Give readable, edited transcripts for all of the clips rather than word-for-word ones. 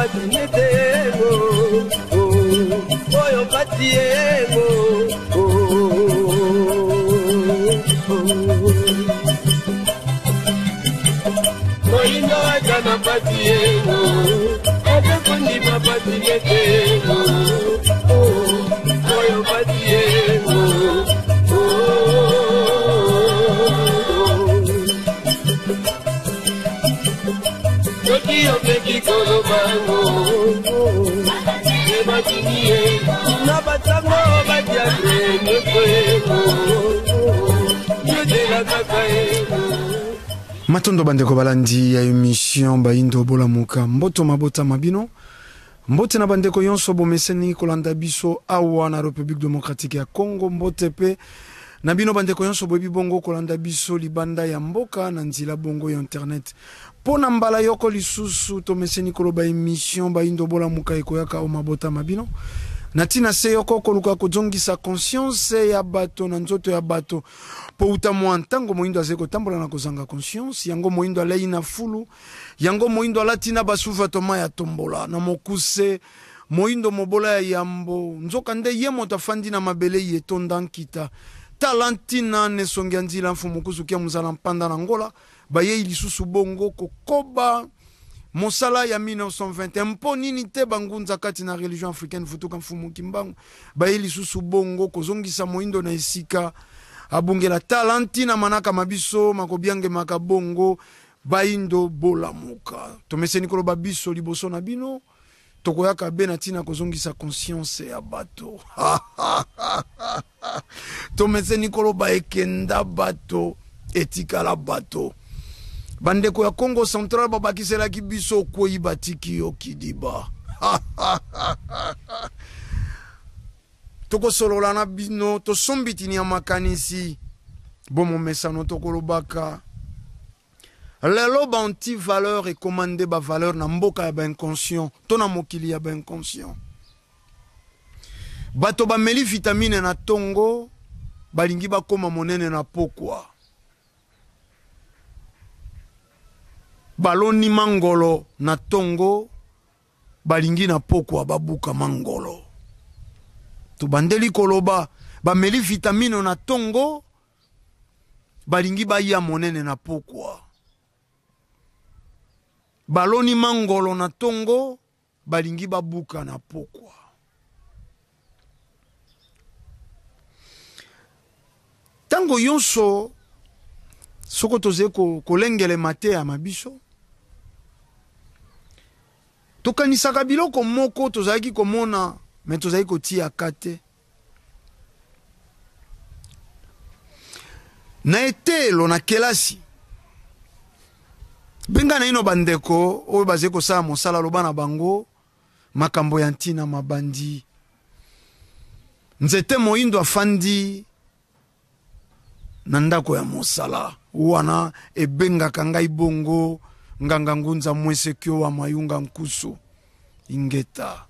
batinetego oyo patiego moindo ajana patiego ajakundi bapatinetego oyo patiego Yo peki kolo bango, eba tingie, na batango batiatre nkwego, yo de la kakaego. Matondo bandeko balandi ya émission Baindo Bolamuka mboto mabota mabino mbote na bandeko yonso bomeseni kolanda biso awa na République démocratique ya Congo mbote pe na bino bandeko yonso bobi bongo kolanda biso libanda ya mboka na nzila bongo ya internet pona mbala yoko lisusu to meseni koloba émission Baindo Bolamuka ekoyaka o mabota mabino natina se yoko koluka kuzongisa conscience ya bato na nzoto ya bato po utamwa ntango moindo azeko tambola na kozanga conscience yango moindo alei na fulu yango moindo alatina basuva toma ya tombola na mokuse moindo mobola ya yambo nzoka nde ye moto afandi na mabele yetonda nkita talantina ne songi nzila mfumu kuzukia muzala mpanda na ngola baye ilisusu bongo kokoba Mosala ya 1920 mpo nini te bangunza kati na religion africaine futuka mfumu kimbangu baeli susu bongo kozongisa moindo na esika abungela talanti na manaka mabiso makobiange makabongo Baindo Bolamuka tomeseni koloba biso liboso na bino tokoyaka bena tina kozongisa conscience ya bato tomeseni koloba ekenda bato etikala bato bandeko ya Congo Central babakisela kibiso koi batiki yo kidiba toko solola na bino to sombitini ya makanisi bomo mesano toko lobaka lelo ba anti valeur et commandé ba valeur na mboka ya ba inconscient to na mokili ya ba inconscient bato ba meli vitamine na tongo balingi ba koma monene na pokwa baloni mangolo na tongo balingi na pokwa babuka mangolo to bandeli koloba ba meli vitamine na tongo balingi ba ya monene na pokwa baloni mangolo na tongo balingi babuka na pokwa tango yonso soko toze kolengele mate ya mabiso tokanisaka biloko moko tozalaki komona me tozalaki kotia kate na etelo na kelasi benga na ino bandeko oyo baze kosala mosala loba na bango makambo ya ntina mabandi nzete moindo afandi na ndako ya mosala wana ebengaka ngai bongo nganga ngunza mwesekio wa mayunga nkusu ingeta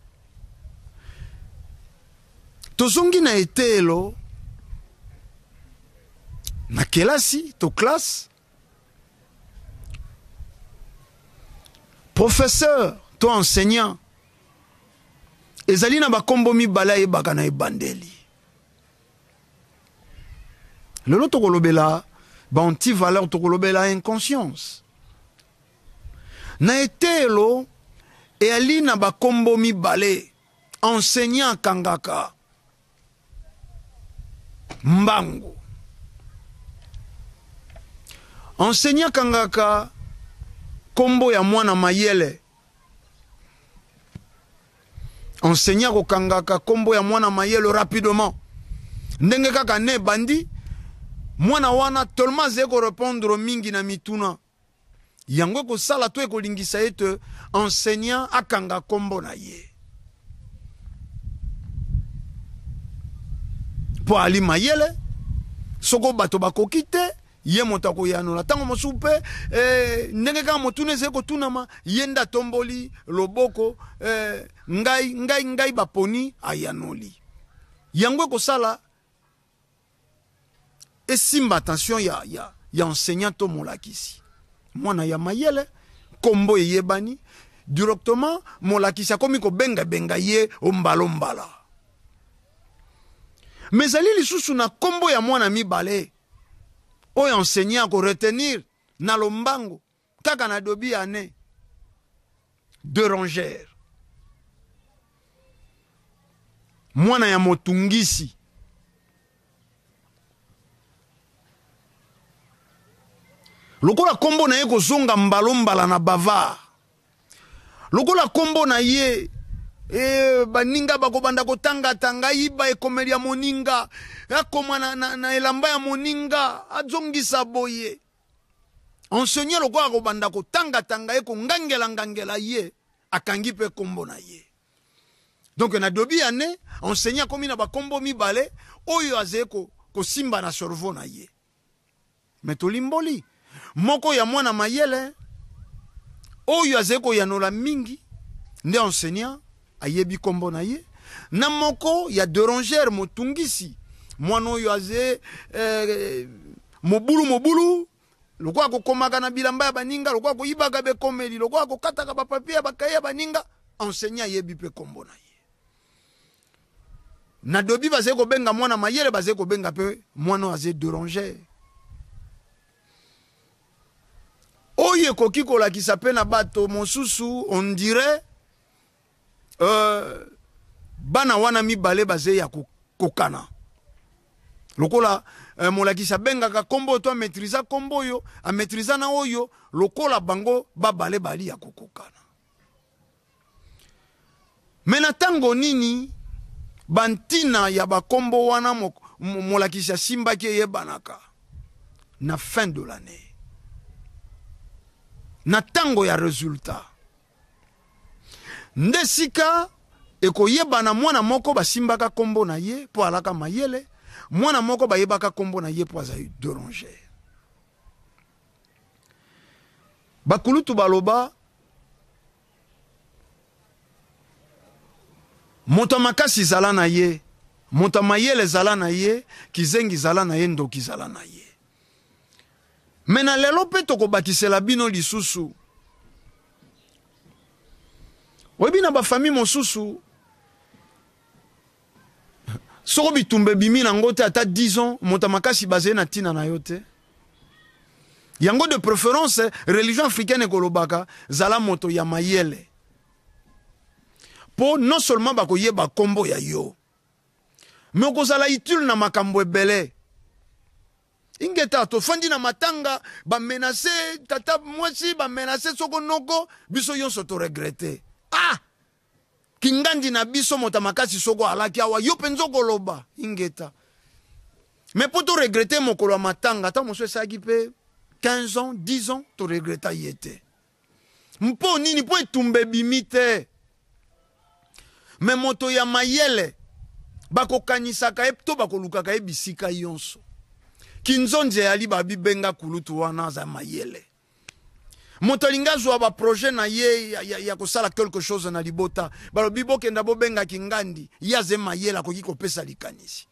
tozongi na etelo na kelasi to classe professeur to enseignant ezali na bakombo mibala yebaka na ebandeli lelo tokolobela ba anti valeur tokolobela inconscience na etelo e alina bakombo mibale enseignant kangaka mbangu enseignant kangaka kombo ya mwana mayele enseignant ko kangaka kombo ya mwana mayele rapidement ndenge kaka ne bandi mwana wana tolma zeko répondre mingi na mituna yango ko sala to ekolingisa ete enseignant akanga kombo na ye po ali mayele soko bato bakokite ye moto ko yanola tango mosupe ndenge ka motune zeko tunama yenda tomboli loboko ngai baponi ayanoli yango ko sala esimba attention ya enseignant to molakisi mwana ya mayele kombo yebani directement molakisa komi ko benga benga ye ombalo mbala. Mais ali lisusu na kombo ya mwana mibale oyo enseignant ko retenir na lombango kaka na dobi ane de Rongère. Mwana ya motungisi. Lokola kombo na ye ko zonga mbalo mbala na bava. Lokola kombo na ye baninga bakobanda kotanga tanga iba ekomeli ya moninga akoma na elamba ya moninga adzongisa boye. Enseignant lokola kobanda kotanga tanga ye ko ngangela ye akangi pe kombo na ye. Donc na dobi ane enseignant komi na ba kombo mibale oyo azeko ko simba na cerveau na ye. Metolimboli moko ya mwana mayele oyo azeko yanola mingi nde enseignant ayebi kombo na ye na moko ya de Rongère motungisi mwana oyo aze mobulu lokwa ko komaka na bilamba ya baninga lokwa ko yibaka be komeli lokwa ko kataka ba papier bakaya baninga enseignant ayebi pe kombo na ye. Na dobi bazeko benga mwana mayele bazeko benga pe mwana aze de Rongère. Oye koki kolakisa pe na bato mosusu on dirait bana wana mibale baze ya kokana. Lokola molakisa benga ka kombo to maîtriser kombo yo a maîtriser na oyo lokola bango babale bali ya kokokana. Mena tango nini bantina ya bakombo wana molakisa simba ke yebanaka na fin de l'année. Na tango ya resultat. Ndesika eko yebana mwana moko basimbaka kombo na ye po alaka mayele, mwana moko bayebaka kombo na ye po azayi de Rongère. Bakulutu baloba moto makasi zala na ye, moto mayele zala na ye, kizengi zala na ye, ndoki zala na ye. Mena lelo pe toko bakisela bino lisusu. Webi na ba famille mosusu. Soko bitumbe bimi na ngote ata 10 ans, moto makasi basé na tina na yote. Yango de préférence religion africaine ekolobaka zala moto ya mayele. Po non seulement bako yeba kombo ya yo. Mais okozala utile na makambo ebele. Ingeta to fandi na matanga ba menacer tata mwasi ba menacer soko noko biso yonso to regretter. Ah! Kingandi na biso mota makasi soko alaki awa yo penzo koloba ingeta. Mais pour to regretter mokolo matanga ta moso esaki pe 15 ans, 10 ans to regretta yete. Mpo nini po etumbe bimite. Mais moto ya mayele bako kanisaka epto bako lukaka ebisika yonso. Kinzonje ali babi benga kulutu wana za mayele. Motolinga zwa ba projet na ye ya kosala quelque chose na libota. Balo biboke ndabo benga kingandi yaze mayela koki kopesa likanisi.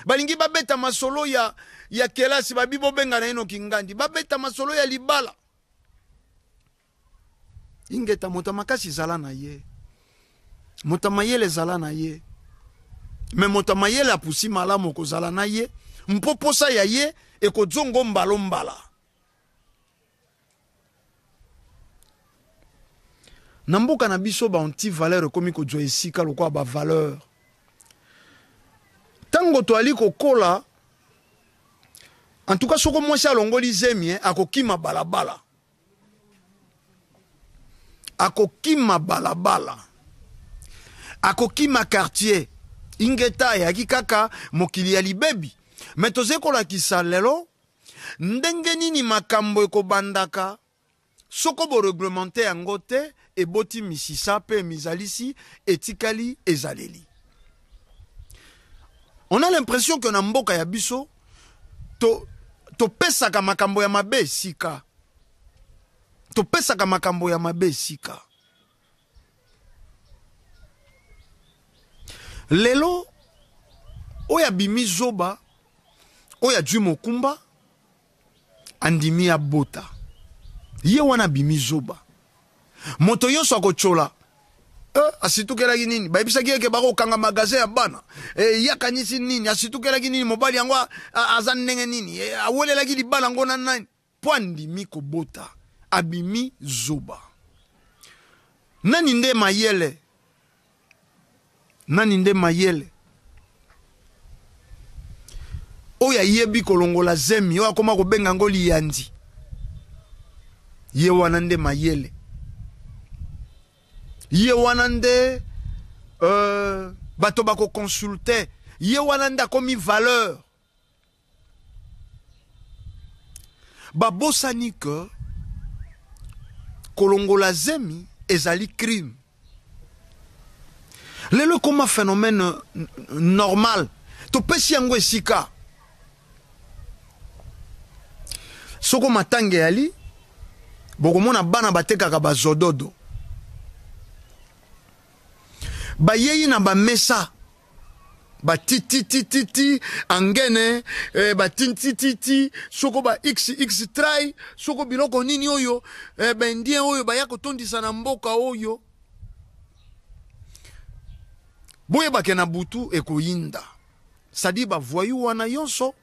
Balingi babeta masolo ya kelasi babibo benga na eno kingandi. Babeta masolo ya libala. Ingeta moto makasi zala na ye. Moto mayele zala na ye. Me moto mayele apusi malamu ko zala na ye. Mpoposa ya ye eko zongo mbalo mbala. Namboka na biso ba anti valeur komi ko joye sika lokwa ba valeur. Tango to ali kokola en tout cas soko mwasi alongoli zemi akokima balabala. Akokima balabala. Akokima quartier. Ingeta ya kikaka mokili ya libebi. Metoze kola kisalelo ndenge nini makambo ekobandaka soko bo réglementé yangote eboti misisa pe mizalisi etikali ezaleli. On a l'impression que na mboka ya biso to pesaka makambo ya mabe sika. To pesaka makambo ya mabe sika. Lelo oya bimi zoba oya jumo kumba andimi ya bota. Ye wana bimi zoba. moto yonso akochola asitukelaki nini bayebisaki eke bakokanga magasin ya bana yakanisi nini asitukelaki nini mobali yango aza ndenge nini awelelaki libala yango na nani po andimi kobota abimi zoba nani nde mayele oyo ayebi kolongola zemi oyo akoma kobenga ngo liyandi ye wana nde mayele ye wana nde bato bako consulte ye wana nde akomi valeur babosani ke kolongola zemi ezali crime lelo koma phénomène normal topesi yango esika soko matange yali bokomona bana batekaka bazododo bayeyi na bamesa batititititi angene batintititi soko ba xx try soko biloko nini oyo bendien oyo baya kotondisa na mboka oyo boye bakena butu ekoyinda sadi bavoyu wana yonso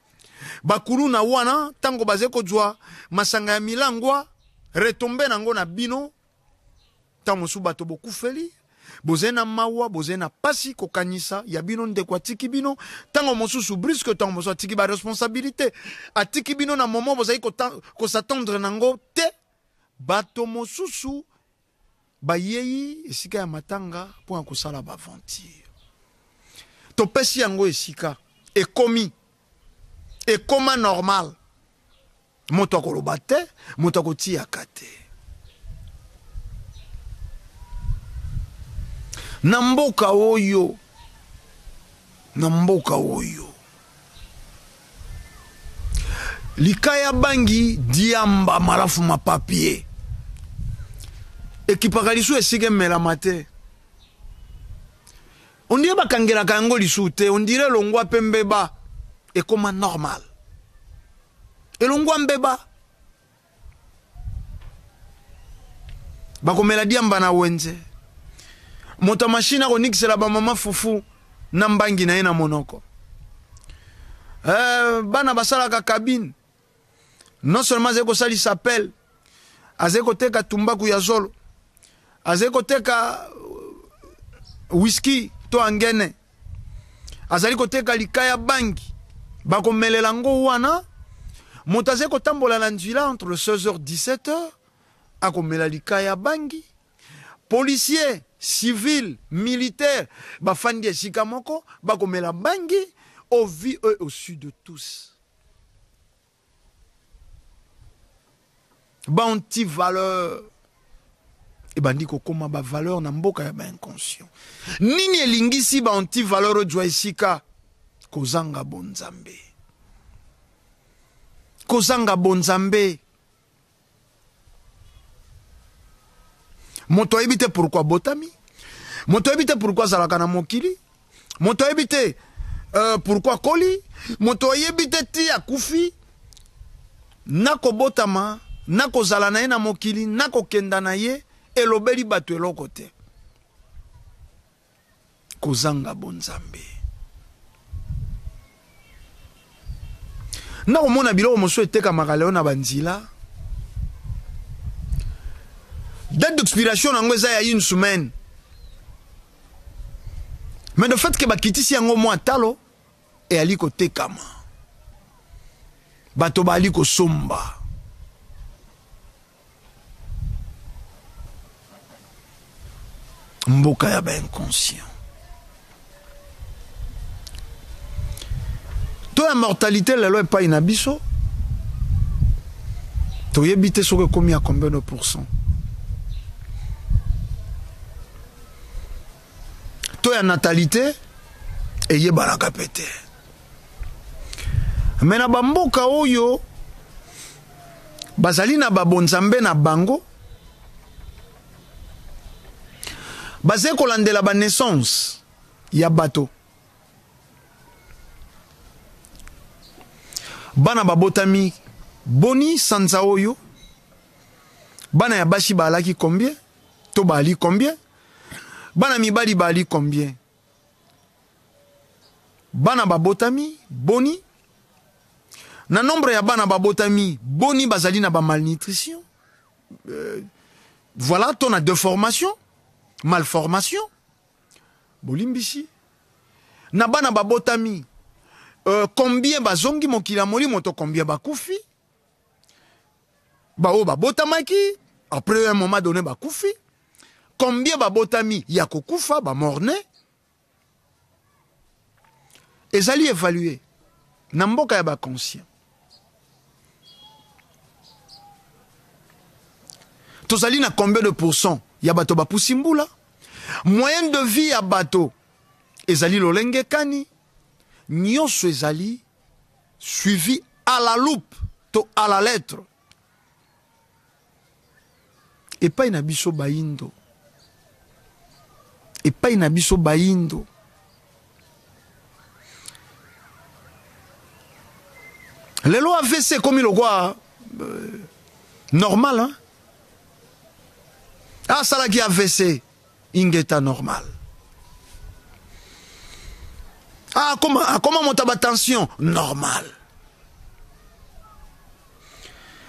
bakulu na wana tango baze kozwa masanga ya milangwa retombe nango na bino tamosu bato bokufeli bozena mawa bozena pasi kokanisa ya bino ndeko atiki bino tango mosusu brusque tango mosusu atiki ba responsabilité atiki bino na moment bozali ko s'attendre nango te bato mosusu bayeyi esika ya matanga pour kosala ba aventure topesi yango esika ekoma normal moto akoloba te moto akotiaka te na mboka oyo likaya bangi diamba malafu mapapie ekipaka lisu esike melama te on dirait bakangelaka yango lisu te on dirait longwa pe mbeba ekoma normal elongwa mbeba bakomela diamba na wenze moto machine akonikisela bamama fufu na mbangi na ye na monoko bana basalaka kabine non seulement azali kosalisa appel azali koteka tumbaku ya zolo azali koteka whisky to angene azali koteka likaya bangi bakomelela ngo wana moto azali kotambola na nzela entre 16h 17h akomela likaya bangi policier civil militaire bafandi esika moko bakomela bangi au vu eux au sud de tous ba anti valeur et bandi kokoma ba valeur na mboka ya ba inconscient nini elingisi ba anti valeur ojwa esika kozanga bonzambe moto ebite pourquoi botami moto ebite pourquoi zalaka na mokili moto ebite pourquoi koli moto ebite ti akufi nako botama nako zala na ye na mokili nako kenda na ye elobeli bato eloko te kozanga bonzambe nako mona biloko mosu eteka makaleo na banzila date d'expiration nango eza ya une semaine mais le fait que bakitisi yango mwa talo e ali kotekama bato bali kosomba mboka ya ba inconscient to ya mortalité lelo epai na biso toyebi te soki ekomi ya combien de pourcent to ya natalité eyebalaka pete me na bamboka oyo bazali na babonzambe na bango bazali kolandela ba naissance ya bato bana babotami boni sanza oyo bana ya bashi balaki combien bato bali combien? Bana mibali bali combien? Bana babotami boni. Na nombre ya bana babotami boni bazali na ba malnutrition. Voilà, ton a déformation, malformation. Bolimbisi. Na bana babotami combien bazongi mokila moli moto combien bakufi? Bao babotamaki après un moment donné bakufi. Combien babotami ya kokufa ba morne? Ezali évalué. Na mboka ya ba conscient. Tozali na combien de pourcents? Ya bato ba pusimbula. Moyenne de vie ya bato ezali lolenge kani. Nyonso ezali suivi à la loupe to à la lettre. Et pas ina biso baindo. Et pas ina biso baindo. Les lois AVC comme il le voit normal, hein? Ah, ça là qui AVC, ingeta normal. Ah, comment monte ma tension? Normal.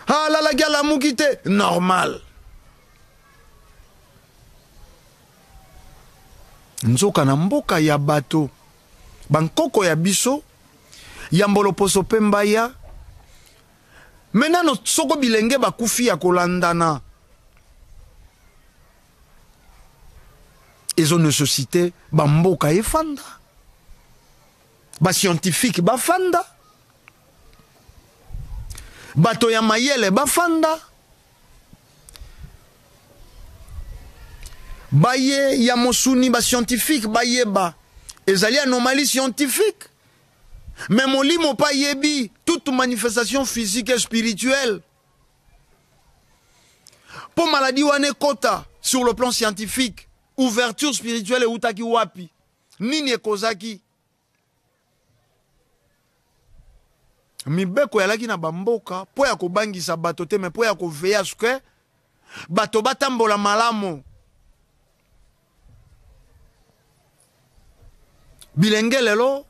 Ah, là, la gueule, la moukite? Normal. Nzoka na mboka ya bato. Bankoko ya biso. Yambolo poso pemba ya. Menano soko bilenge bakufi ya kolandana. Ezo nécessité bamboka efanda. Ba scientifique bafanda. Bato ya mayele bafanda. Baye ya mosuni ba scientifique baye ba. Ezali anomalie scientifique. Mais molimo pa yebi toute manifestation physique et spirituelle. Pour maladie wane kota sur le plan scientifique. Ouverture spirituelle et utaki wapi. Nini ekozaki. Mibeko yalaki na bamboka. Po ya kobangisa bato te. Mais po ya koveya suke. Bato batambola malamo. Bilenge lelo.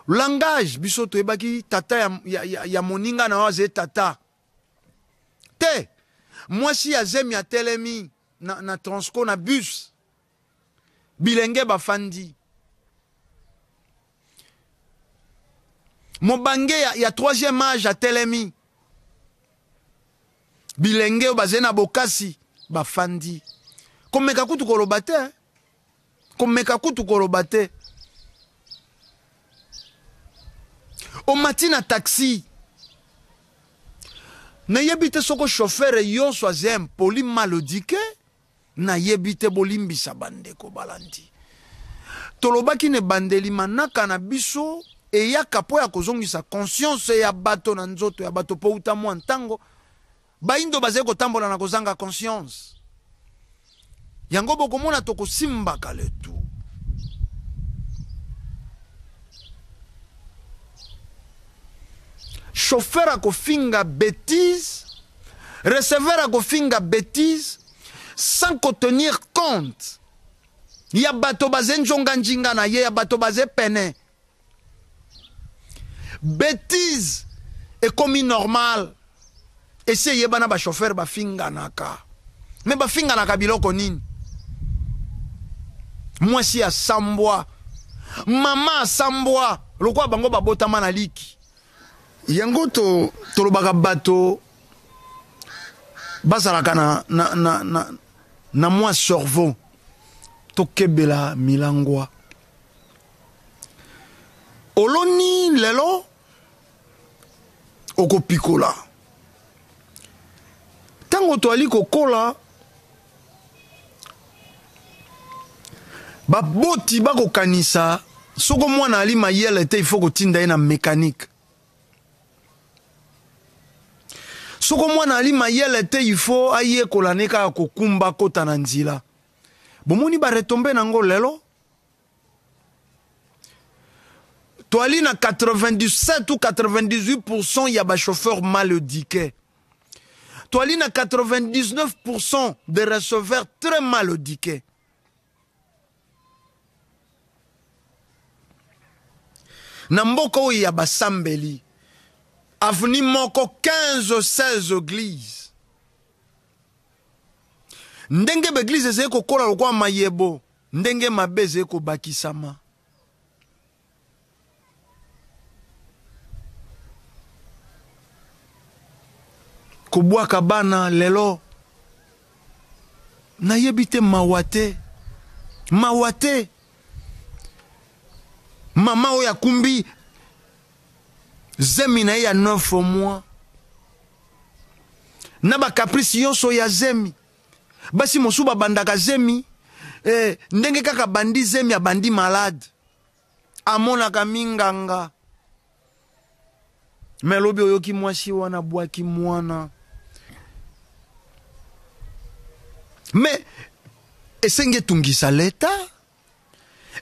Langage. Bisoto ebaki tata ya moninga na waze tata. Te. Mwasi ya zemi ya telemi. Na transco na bus. Bilenge bafandi. Mobange ya troisième âge à telemi. Bilenge baze na bokasi bafandi. Komeka kutu kolobate. Komeka kutu kolobate. O matina taxi. Na yebite soko chauffeur yon soazem poli malodike. Na yebite bolimbisa bandeko balandi. Tolobaki ne bandeli manaka na biso. E ya kapo ya kozongisa conscience ya bato na nzoto ya bato po utamu antango. Baindo baze kotambola na kozanga conscience. Yango bokomona toko simba kaletu. Chauffeur a kofinga bêtise. Receveur a kofinga bêtise. Sans tenir compte. Ya bato baze njonga njinga na ye. Ya bato baze pene. Bêtise est comme normal. Et c'est yebana ba chauffeur ba finga naka. Mais ba finga naka biloko nini. Moi si a sambwa. Mama sambwa. Lokwa bango ba botama na liki. Yango to lobaka bato. Basalaka na moi cerveau. To kebela milangwa. Oloni lelo oko pikola. Tango to ali kokola ba boti ba ko kanisa soko mwana ali mayele te il faut ko tinda na mécanique. Soko mwana ali mayele te il faut aye kolaneka ko kumba kota na nzila. Bomoni ba retomber nango lelo. Toali na 97 ou 98% ya ba chauffeur mal éduqué. toi, il y a 99% des receveurs très mal éduqués. Namboko où il y a Basambeli, aveni moko 15-16 églises. Ndenge beglise zeko kola lokwa mayebo, ndenge mabeze ko bakisama. Kubwa kabana lelo na yebite mawate mama oya kumbi zemi na ya 9 mois na ba caprice yonso ya zemi basi mosuba bandaka zemi ndenge kaka bandi zemi ya bandi malade amonaka minganga melobi oyoki mwasi wana bwaki mwana. Mais esenge tungisa l'État,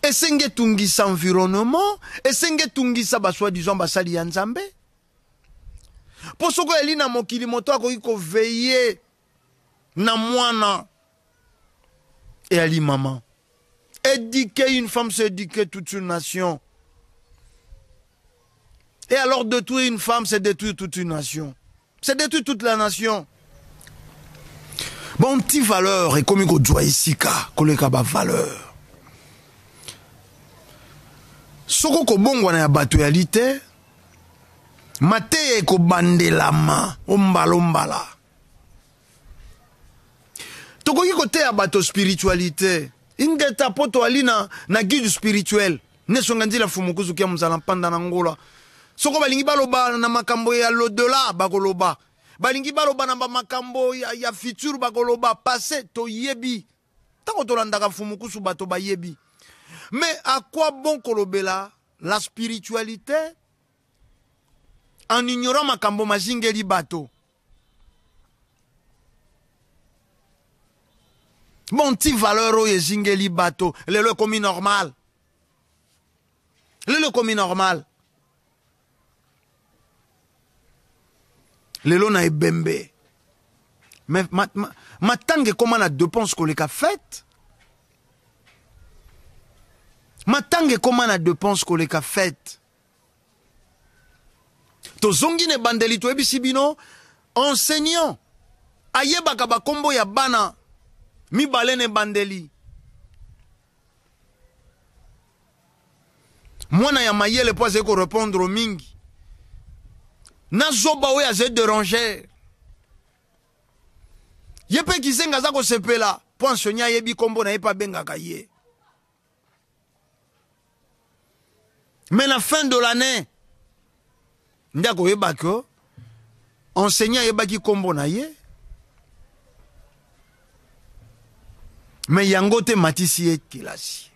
esenge tungisa environnement, esenge tungisa baswa disons basali ya Nzambe. Posoko elina mokili moto akoki veiller na mwana et ali maman. Éduquer une femme, c'est éduquer toute une nation. Et alors détruire une femme, c'est détruire toute une nation. C'est détruire toute la nation. Bon, petit valeur, et comme il doit ici, koleka ba valeur. Soko ko bongo na ya batualité, mate ko bandelama, ombala. Toko ki kote ya bato spiritualité, ingeta poto alina na guide spirituel, ne songanzi la fumukuzu kia mzala mpanda na ngola. Soko balingi baloba na makambo ya l'au-delà bakoloba. Balingi baloba na makambo ya futur bakoloba passé to yebi. Tako tolandaka fumukusu bato ba yebi. Mais à quoi bon kolobela la spiritualité en ignorant makambo mazingeli bato? Bon ti valeur o yezingeli bato, le komi normal. Le komi normal. Lelo na ebembe. Mais ma tangue comment la dépense qu'on les a faite? Ma tangue comment la dépense qu'on les a faite? To zongi ne bandeli to ebisibino enseignant. Ayeba kaba kombo ya bana mi balene bandeli. Mwana ya mayele po azeko répondre au mingi. Na zoba we aze déranger. Yepe kizenga zako sepela. Po enseigner yebi kombo na yepa benga kaye. Mais la fin de l'année, ndako yeba ko enseignant yeba ki kombo na ye. Mais yangote matisi ye kilasi.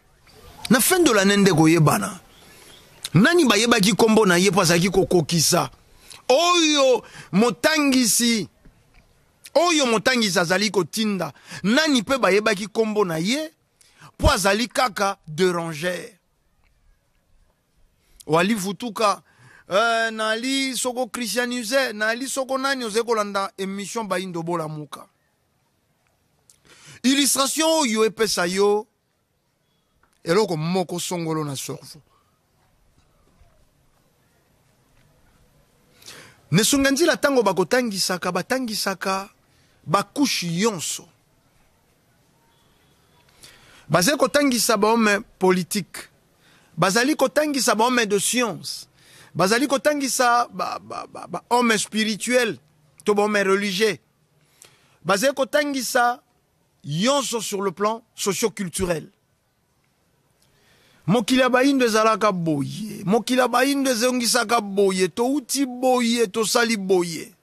Na fin de l'année ndeko yebana. Nani ba yeba ki kombo na ye po azaki kokokisa. Oyo motangisi azali kotinda nani pe bayeba ki kombo na ye po azali kaka déranger wali futuka nali soko christianisé nali soko nani oze kolanda émission Bayindo Bola Muka illustration oyo epesa yo eloko moko songolo na sorvo. Nesunganzi la tango bakotangisaka batangisaka bakushi yonso. Bazali kotangisa ba homme politique. Bazali kotangisa ba homme de science. Bazali kotangisa ba homme spirituel to ba homme religieux. Bazali kotangisa yonso sur le plan socio-culturel. Mokila bayindo ezalaka boye. Mokila bayindo ezongisaka boye. To uti boye, to sali boye.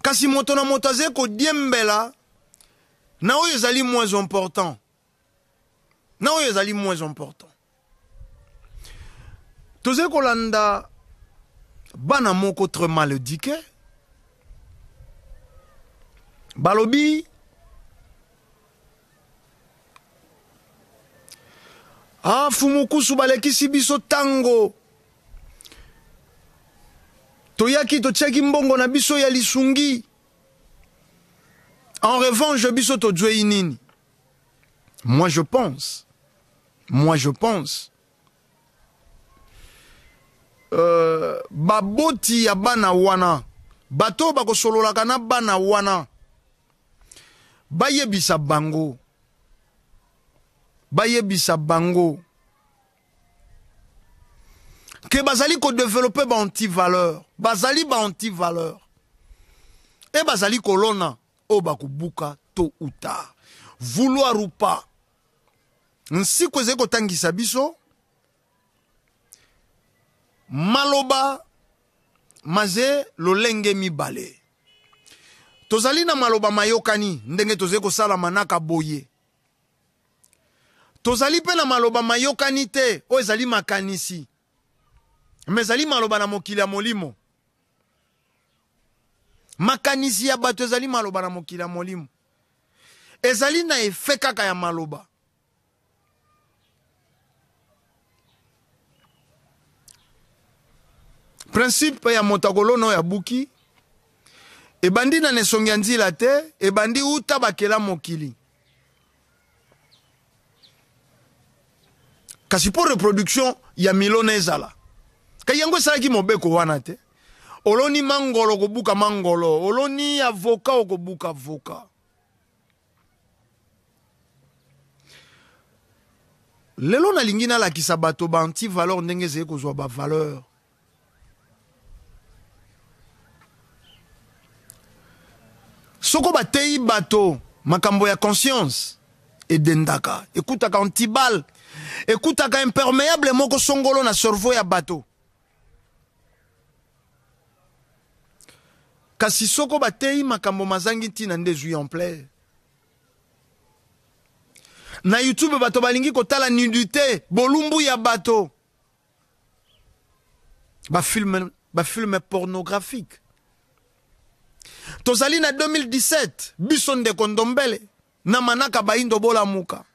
Kasi moto na moto azeko diembela, na oyo ezali moins important. Na oyo ezali moins important. Tozeko landa bana moko très mal éduqué. Balobi fumukusu balekisi biso tango Toyaki to tcheki mbongo na biso ya lisungi. En revanche, biso to djwe nini. Moi je pense. Baboti ya bana wana. Bato bako sololaka na bana wana. Bayebisa bango. Que bazali ko développer ba anti-valeur. Bazali ba anti-valeur. Et bazali kolona. O bakubuka tôt ou tard. Vouloir ou pas. Nsi kweze ko tangisa biso. Maloba. Maze lolenge mibale. Tozali na maloba mayokani. Ndenge toze ko sala manaka boye. Tozali pe na maloba mayokani te. O ezali makanisi. Mais ezali maloba na mokili ya molimo. Makanisi ya bato ezali maloba na mokili ya molimo. Ezali na efe kaka ya maloba. Principe ya motakolono ya buki. Ebandi na nesongi nzila te. Ebandi uta bakela mokili. Kasi pour reproduction ya milone ezala. Kayango salaki mobeko wana te. Oloni mangolo kobuka mangolo. Oloni avoka okobuka avoka. Lelo na lingina la kisabato ba anti-valeur ndenge zeye kozwa ba valeur. Soko ba tei bato makambo ya conscience edendaka. Ekutaka antibal. Ekutaka imperméable moko songolo na cerveau ya bato. Kasi soko batei makambo mazangi tina ndezui en plaît. Na YouTube bato balingi kotala nudité, bolumbu ya bato. Ba film pornographique. Tozali na 2017, Bisonde Kondombele, na manaka baindo bola muka.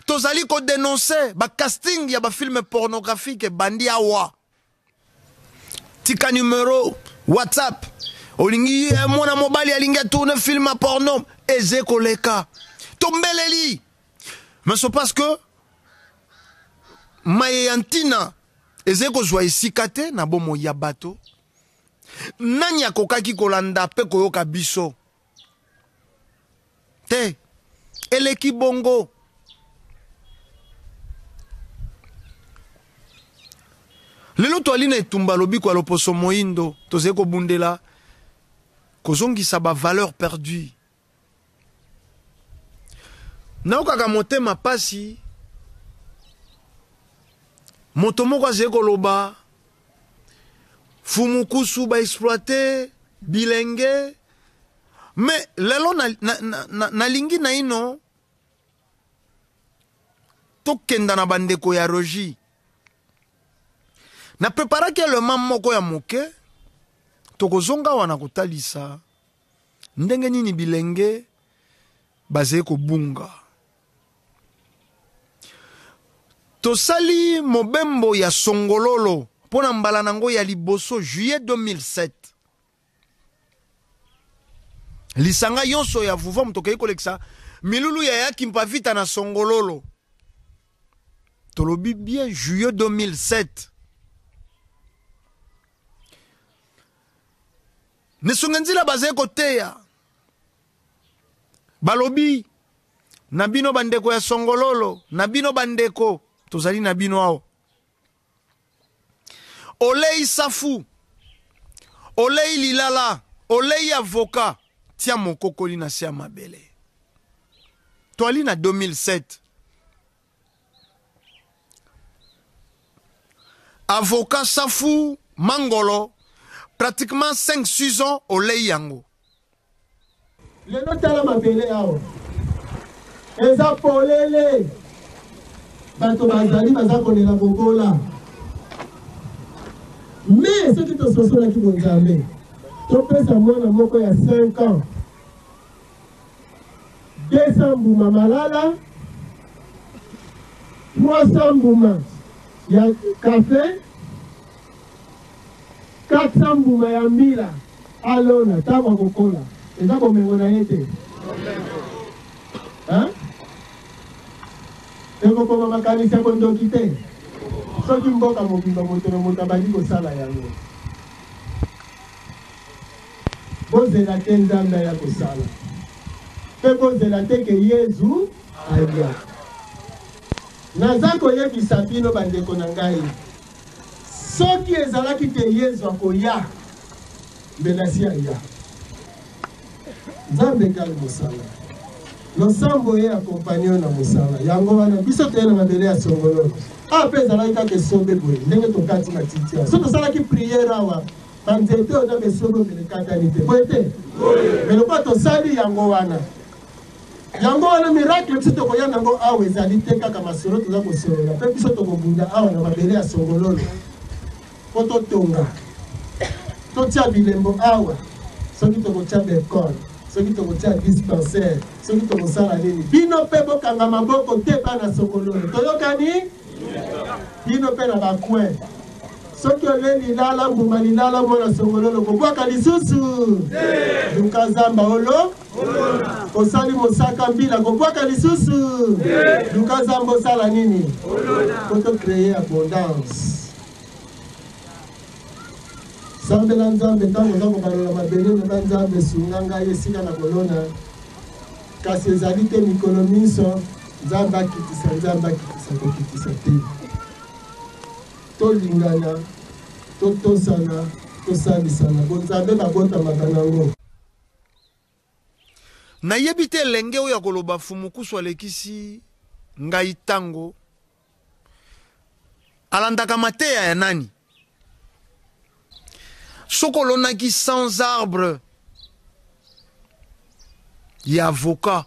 Tozali ko dénoncer ba casting ya ba film pornographique bandi awa. Tika numéro WhatsApp. Olingi mwana mobali alingi tourner film porno eze koleka. Tombeleli. Mais c'est parce que mayantina eze ko zwa isikate na bomo ya bato. Nani akokaki kolanda pe koyoka biso. Te eleki bongo. Lelo to aline tumba lobi kwa loposo moindo toze ko bundela kozongi sa ba valeur perdue. Na okaka motema pasi motomoko azeko loba fumukusu ba exploiter bilenge mais lelo na lingi na ino tokenda na bandeko ya Rogi. Na preparaki le mamoko ya moke tokozonga wana kotalisa ndenge nini bilenge baze ko bunga. Tosali mobembo ya songololo pona mbala nango ya liboso juillet 2007. Lisanga yonso ya vuva mtokei koleksa milulu ya yaki mpavita na songololo. Tolobi bien juillet 2007. Nesungenzila baze koteya. Balobi nabino bandeko ya songololo, nabino bandeko tozali nabino ao. Olei safu, olei lilala, olei avoka, tia mokokoli na sia mabele. Toali na 2007. Avoka safu, mangolo, pratiquement 5-6 ans olei yango. Le notala mabele ao. Eza polele. Bato bazali baza konela bobola. Mais ce qui te soso la ki bonzambe. To pesa mwana moko ya 5 ans. 200 mbuma malala. 300 mbuma ya café. 400 mbuma ya mbila alona taba kokola eza bomengo na ye te ekokoma makanisi ya bondoki te soki mboka mobimba moto na moto abandi kosala yango bozela te nzambe ya kosala mpe bozela te ke yezu aya naza koyebisa bino bandeko na ngai soki ezalaki te yezu akoya mbelasi aya nzambe kali mosala losambo ye akompagno na mosala yango wana biso toye na mabele ya songololo mpe ezalaki kaka esombe boye ndenge tokati matiti awa so tosalaki priere awa banzete oyo na besombe omelekatani te boye te me lokwa tosali yango wana miracle biso tokoya nango awa ezali te kaka masolo toza kosolola mpe biso tokobunda awa na mabele ya songololo mpo totonga totia bilembo awa soki tokotia bekole soki tokotia dispensaire soki tokosala nini bino mpe bokanga maboko te bana songololo toyokani bino mpe na bacoin soki ole lilala mbuma lilala mwana songololo kobwaka lisusu luka zamba olo osali mosaka mbila kobwaka lisusu luka zamba osala nini koto créer abondance sambela nzambe ntango oza kobalola mabele na nzambe sunga ngai esika na kolona kasi ezali te mikolo miso nzambe akitisa kokitisa te tolingana totosana tosalisana bonzambe babotamaka nango nayebi te elenge oyo akoloba fumukusu alekisi ngai tango alandaka mateya ya nani sokolonaki sans arbre ya avocat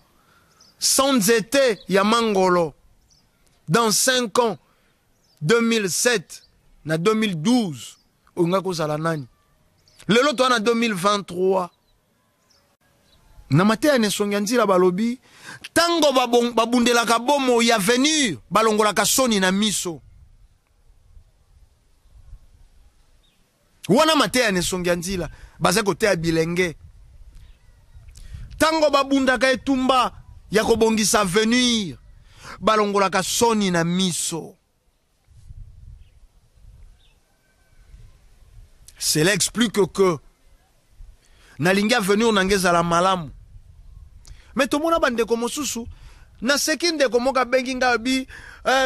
sans nzete ya mangolo dans 5 ans 2007 na 2012 onga kozala nani lelo to na 2023 na mateya nesongi ya nzila balobi tango babundelaka bomo ya venir balongolaka soni na miso wana mateya nesongi ya nzila baza koteya bilenge tango babundaka etumba ya kobongisa venir balongolaka soni na miso. Cela explique que nalingi venir nangeza la malamu. Mais tout le monde a bandé comme susu. Na sekinde komoka bengi ngabi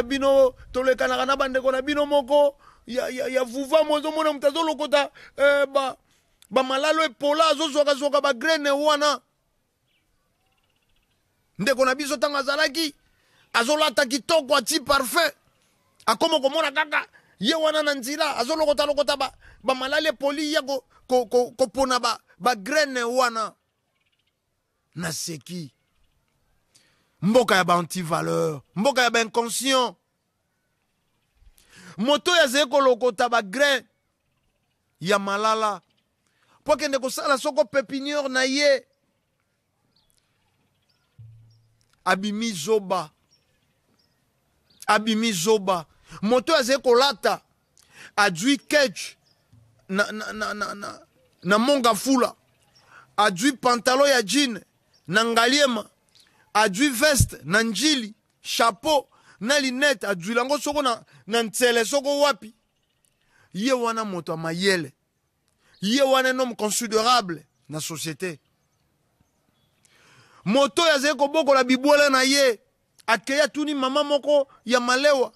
bino toleka na bande kona bino moko ya vuva mozo mona mtazo lokota ba malalo epola azozoka zoka ba graine wana. Ndeko na biso tanga zalaki azolata kitoko ati parfait. Akomo komona kaka ye wana na nzila azolokota lokota ba malale poli ya ko pona ba graine wana. Na seki mboka ya ba anti-valeur, mboka ya ba inconscient. Moto ya zeko lokota ba grain ya malala. Po kende ko sala soko pépinière na ye. Abimi zoba. Abimi zoba. Moto ya zeko lata. Adui ketch na monga fula. Adui pantalon ya jean na ngaliema. Adui veste na njili, chapeau na linette, adui lango soko na ntsele soko wapi. Ye wana moto a mayele. Ye wana un homme considérable na société. Moto ya zeko boko la bibwele na ye. Akeya tuni mama moko ya malewa.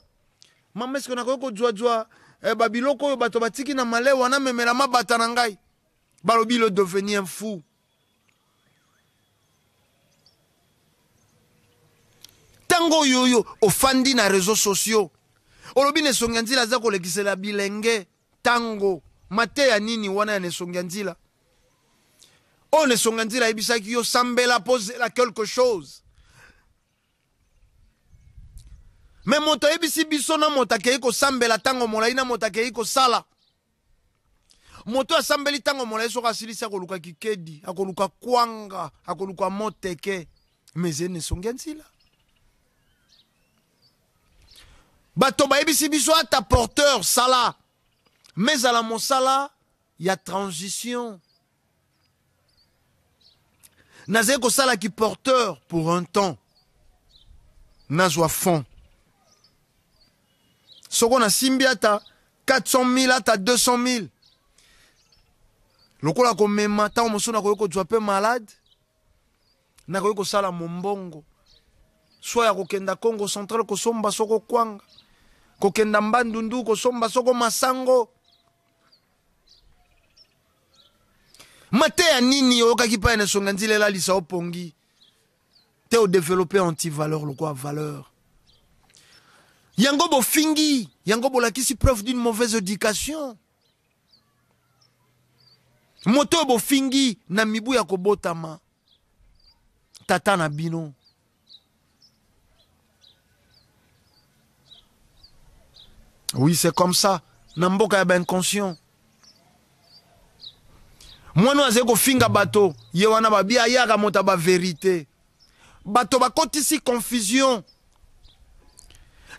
Mama eske na ko jwa babiloko bato batiki na malewa na memela mabata na ngai. Balobi le devenir fou. Tango yoyo ofandi na réseaux sociaux. Olobi ne songanzila za kolekisela bilenge tango mate ya nini wana ya ne songanzila. O ne songanzila ebisaki yo sambela pose la quelque chose. Mais moto ebisi biso na moto akei ko sambela tango molai na moto akei ko sala. Moto asambeli tango molai so kasilisa akoluka kikedi, akoluka kwanga, akoluka moteke. Mais ne songanzila. Bato ba ebisi biso ata porteur sala. Mais à la mosala ya transition. Nazé ko sala ki porteur pour un temps. Nazwa fond. Soko na simbi ata 400 000 ata 200 000. Lokola ko mema ta omoso na ko zwa pe malade. Na ko sala mombongo. Soit ya kokenda Congo Central ko somba soko kwanga. Kokenda Mbandundu ko somba soko masango. Mate ya nini oka kipa ene songanzile la lisa opongi. Te o développer anti-valeur le quoi valeur. Yango bo fingi, yango bo lakisi preuve d'une mauvaise éducation. Moto bo fingi na mibu ya kobotama. Tata na bino. Oui, c'est comme ça. Namboka ya ben inconscient. Moi nous azeko finga bato, ye wana ba bia yaka mota ba vérité. Bato ba kotisi confusion.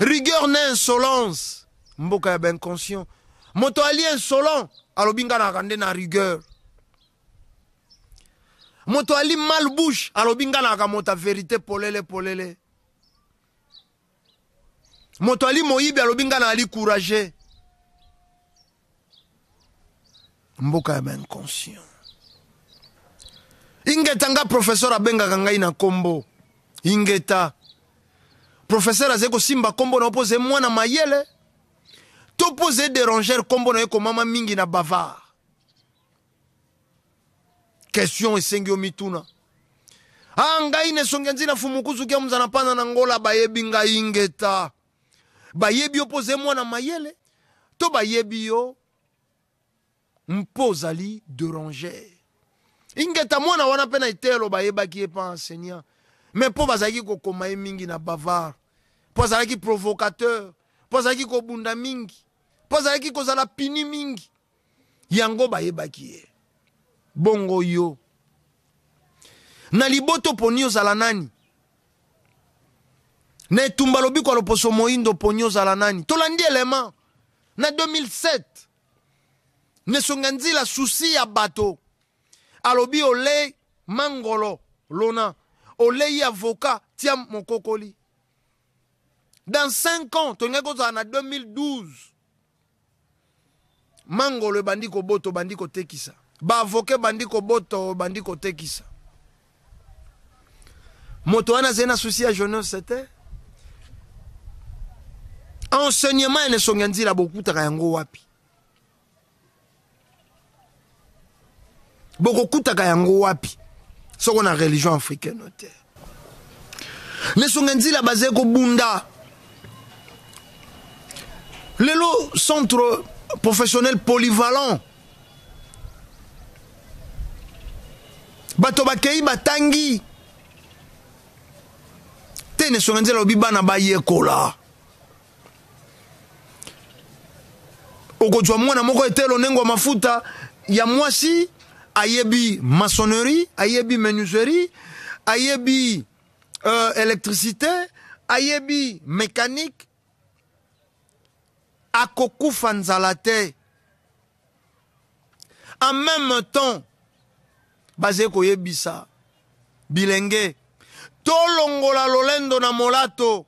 Rigueur na insolence. Mboka ya ben inconscient. Moto ali insolent, alobinga na rande na rigueur. Moto ali malbouche, alobinga na mota vérité polele polele. Moto ali moyibi alobinga na ali courageux. Mboka ya ben inconscient. Ingeta nga professeur abenga ngai na kombo. Ingeta. Professeur azeko simba kombo na opose mwana mayele. To pose déranger kombo na eko mama mingi na bavard. Question esengi omituna. Ngai ne songenzi na fumukuzu kia mzana pana na ngola bayebi nga ingeta. Bayebi opose mwana mayele. To bayebi yo. Mpozali déranger. Ingeta mwana wana pena itelo bayeba ki epa enseignant. Mais po bazaki ko komaye mingi na bavard. Po bazaki provocateur. Po bazaki ko bunda mingi. Po bazaki ko zala pini mingi. Yango bayeba ki e. Bongo yo. Na liboto ponio zala nani. Na etumba lobi kwa loposo moindo ponio zala nani. Tolandi élément. Na 2007. Ne songanzi la souci ya bato. Alobi ole mangolo lona. Ole avocat tia mokokoli. Dans 5 ans, tongeko za na 2012. Mangolo bandiko boto bandiko tekisa. Ba avocat bandiko boto bandiko tekisa. Moto wana zena souci ya jeunesse c'était. Enseignement ne songanzi la bokuta yango wapi. Boko kutaka yango wapi. Soko na religion africaine te. Ne songenzi la basé ko bunda. Lelo centre professionnel polyvalent. Bato bakei batangi. Te ne songenzi la obiba na baye kola. Okojwa mwana moko etelo nengo mafuta ya mwasi. Ayebi maçonnerie, ayebi menuiserie, ayebi électricité, ayebi mécanique, akokufa nzala te. En même temps, basé koyebisa, bilenge, tolongola lolendo na molato,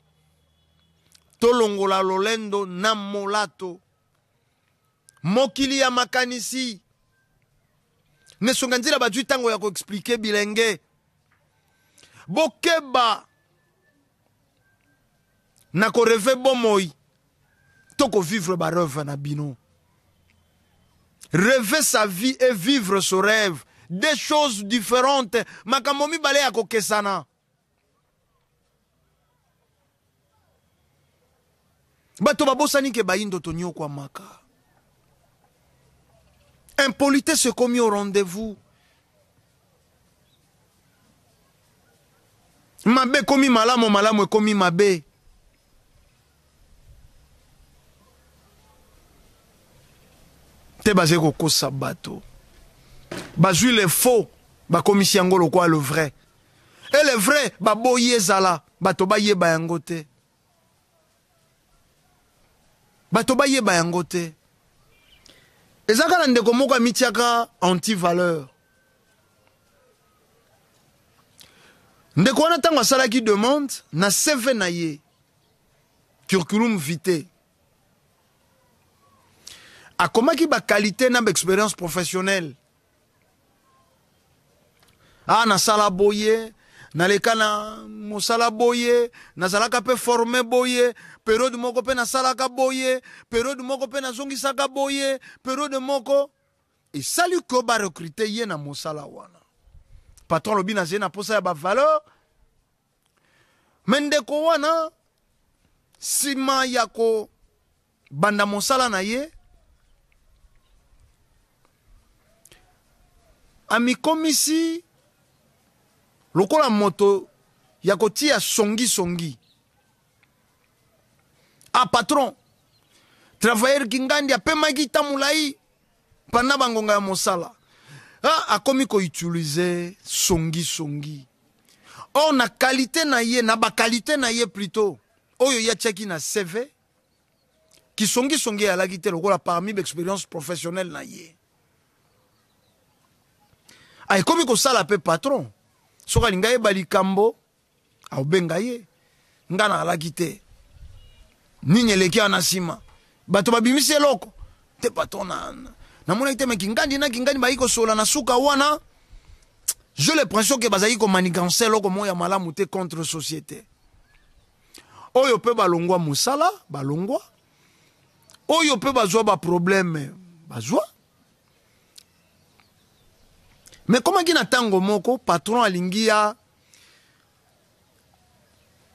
tolongola lolendo na molato, mokili ya makanisi, ne songanzila badui tango ya ko expliquer bilenge. Bokeba na ko rêver bomoi. Toko vivre ba rêve na bino. Rêver sa vie et vivre son rêve. Des choses différentes. Makamomi bale ya ko kesana. Bato babosani ke bayindo tonyo kwa maka. Impolitesse se commis au rendez-vous. Mabe komi malamu, malamu komi mabe. Te basé koko sabato. Bazui le faux, ba komi siangolo quoi le vrai. Et le vrai, ba boye zala, bato ba ye bayangote. Bato ba ye bayangote. ezaka ndeko moko amitiaka anti-valeur. Ndeko wana tango asalaki demande na CV na ye curriculum vitae akomaki ba qualité na ba expérience professionnelle. Na sala boye na leka na mosala boye na zalaka pe formé boye période moko pe na salaka boye période moko pe na zongisaka boye période moko et salut ko ba recruter ye na mosala wana patron lobi na zena posa ya ba valeur mendeko wana sima yako banda mosala na ye amikomisi lokola moto ya kotia songi. Patron, travailleur kingandi apemaki tamulai pana bangonga ya mosala. Akomi ko utiliser songi. Na qualité na ye, na ba qualité na ye plutôt. Oyo ya cheki na CV. Ki songi ya la kite lokola parmi l'expérience professionnelle na ye. Akomi ko sala pe patron. Soka lingaye balikambo au bengaye ngana alakite ninye leki anasima bato babimise loko te patron na mona ite mekingandi baiko sola na suka wana j'ai l'impression que bazaki ko manigancer loko moya malamu te contre société oyo pe balongwa musala balongwa oyo pe bazwa ba problème bazwa. Mais comment qui tango moko patron alingia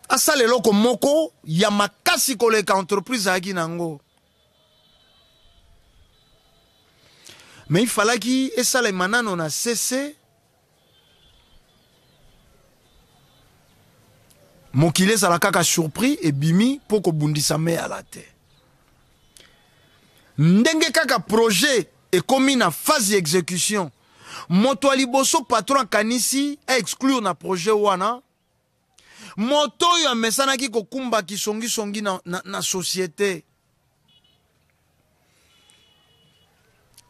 asale loko moko ya makasi koleka entreprise aki nango. Mais il fallait qu'il esale manano na cessé mokile sala kaka surpris et bimi poko bundisa me à la terre. Ndenge kaka projet et commis na phase d'exécution. Moto aliboso patron kanisi exclure na projet wana. Moto ya mesana ki kokumba ki songi na société.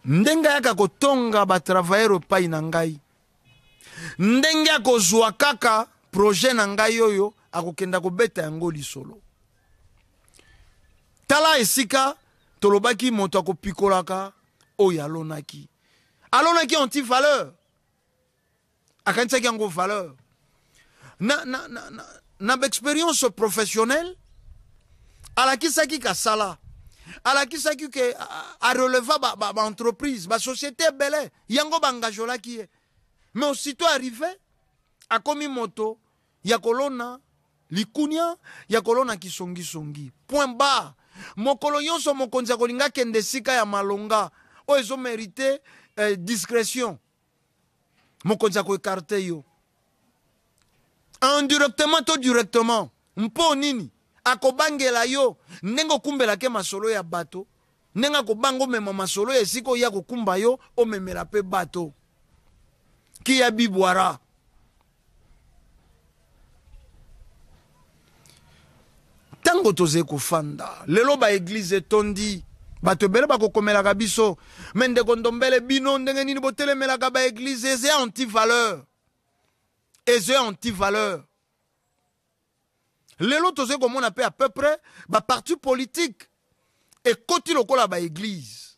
Ndenga yaka kotonga ba travailleur pai na ngai. Ndenga kozwa kaka projet na ngai yoyo akokenda kobeta yango lisolo. Tala esika tolobaki moto akopikolaka oyo alonaki. Alonaki anti-valeur. Akansaki yango valeur. Na expérience professionnelle, alakisaki kasala. Alakisaki ke a releva ba entreprise, ba société belé, yango bangajola ki e. Mais aussitôt arrivé, a komi moto, ya kolona likunya, ya kolona kisongi. Point bas. Mokolo yonso mokonzi kolinga kende sika ya malonga. O ezo mérité discrétion. Mokonzi ko écarté yo. Indirectement to directement. Mpo nini? Akobangela yo. Nengo kumbela ke masolo ya bato. Nenga kobango mema masolo ya siko ya kokumba yo. O memela pe bato. Ki ya bibwara. Tango toze kufanda. Lelo ba église tondi. Bato bele ba kokomela biso. Mende kondombele bino ndenge nini botele melaka ba église. Eze anti-valeur. Eze anti-valeur. Lelo toze komona pe à peu près ba parti politique. Et koti lokola ba église.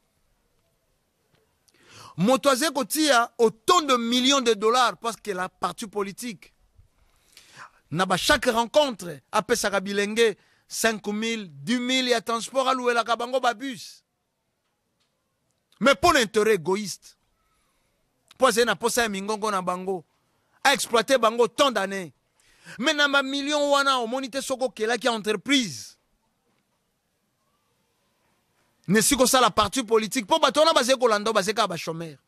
Motoise kotia autant de millions de dollars parce que la parti politique. Naba chaque rencontre apé sakabilenge 5 000, 10 000 et à transport à louer la kabango babus. Mais pour l'intérêt égoïste. Pour ça, na mingongo na bango. A exploité bango tant d'années. Mais na ma million wana au monité soko kela qui entreprise. Ne si ko ça la partie politique. Pour batona basé kolando basé ka ba chômeur.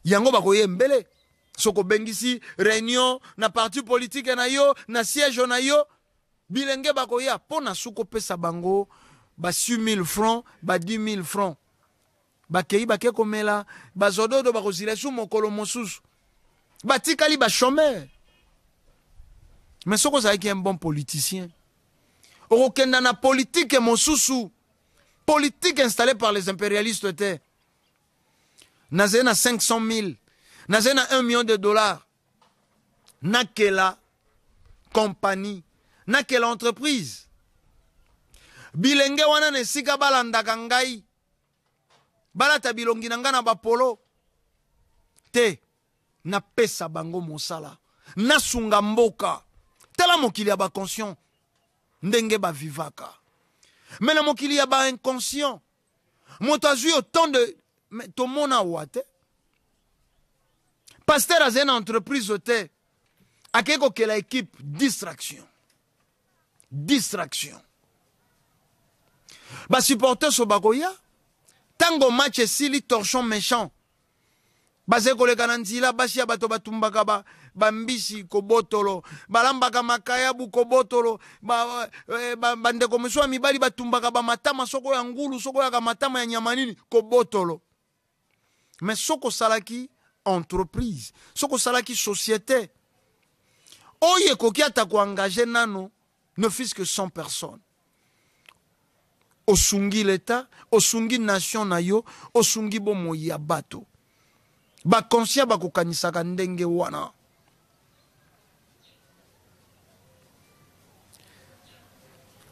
Yango ba koye mbele. Soko bengisi réunion na parti politique na yo na siège na yo bilenge bakoya pona suko pesa bango ba 6 000 francs ba 10 000 francs bakei bake komela bazododo bakozila su mokolo mosusu batikali ba chômeur. Mais soko za ki un bon politicien okokenda na politique mosusu politique installée par les impérialistes était Nazena 500 000, Nazena 1 million de dollars. Nakela compagnie, nakela entreprise. Bilenge wana nesika balanda kangai. Balata bilongi nangana bapolo. Te, na pesa bango mosala. Na sunga mboka. Tela mokili ya ba conscient. Ndenge ba vivaka. Mais na mokili ya ba inconscient. Moto azui autant de... Mais tout le monde a ouate. Pasteur a une entreprise ote. Akeko ke la équipe distraction. Distraction. Ba supporter so bagoya. Tango match sili torchon méchant. Base koleka nanzila basi ya bato batumbaka ba bambisi kobotolo balambaka makayabu kobotolo bandeko mswa mibali batumbaka ba matama soko ya ngulu soko ya matama ya nyamanini kobotolo. Mais soko salaki entreprise, soko salaki société. Oye koki ata ko engager nano ne fils que 100 personnes. Osungi l'État, osungi nation na yo, osungi bomo ya bato. Ba conscient ba kokanisaka ndenge wana.